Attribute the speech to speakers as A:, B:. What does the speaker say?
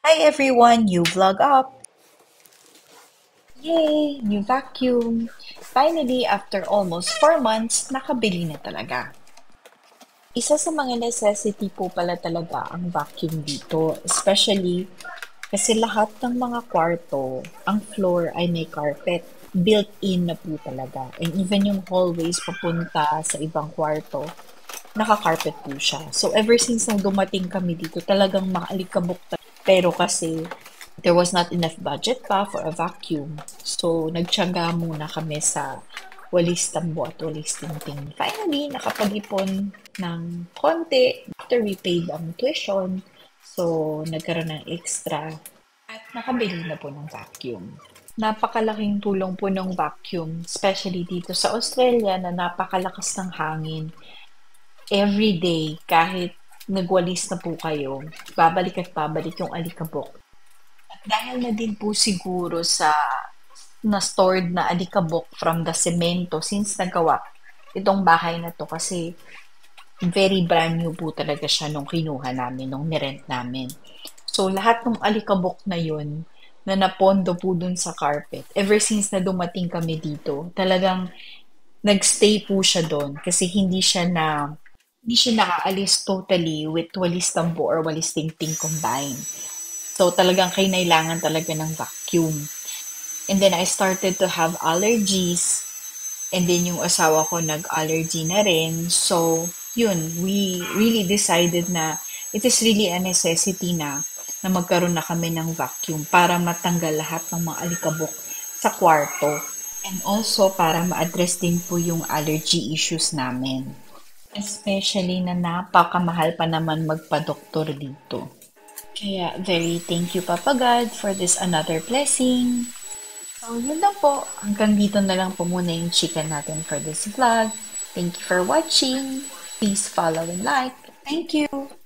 A: Hi everyone, new vlog up! Yay! New vacuum! Finally, after almost 4 months, nakabili na talaga. Isa sa mga necessity po pala talaga ang vacuum dito, especially kasi lahat ng mga kwarto, ang floor ay may carpet. Built-in na po talaga. And even yung hallways papunta sa ibang kwarto, naka-carpet po siya. So ever since nang dumating kami dito, talagang maalikabok. Pero kasi there was not enough budget pa for a vacuum. So nagtiyaga muna kami sa walis tambo at walis tingting. Finally, nakapag-ipon ng konti after we paid ang tuition. So nagkaroon ng extra at nakabili na po ng vacuum. Napakalaking tulong po ng vacuum, especially dito sa Australia na napakalakas ng hangin. Every day, kahit nagwalis na po kayo, babalik at babalik yung alikabok. At dahil na din po siguro sa na-stored na alikabok from the semento since nagawa itong bahay na to kasi very brand new po talaga siya nung kinuha namin, nung nirent namin. So, lahat ng alikabok na yun, na napondo po dun sa carpet, ever since na dumating kami dito, talagang nagstay po siya doon kasi hindi siya nakaalis totally with walis tambo or walis tingting combined. So, talagang kailangan talaga ng vacuum. And then, I started to have allergies. And then, yung asawa ko nag-allergy na rin. So, yun, we really decided na it is really a necessity na magkaroon na kami ng vacuum para matanggal lahat ng mga alikabok sa kwarto. And also, para ma-address din po yung allergy issues namin. Especially na napakamahal pa naman magpa-doktor dito. Kaya, very thank you, Papa God, for this another blessing. So, yun lang po. Hanggang dito na lang po muna yung chika natin for this vlog. Thank you for watching. Please follow and like. Thank you!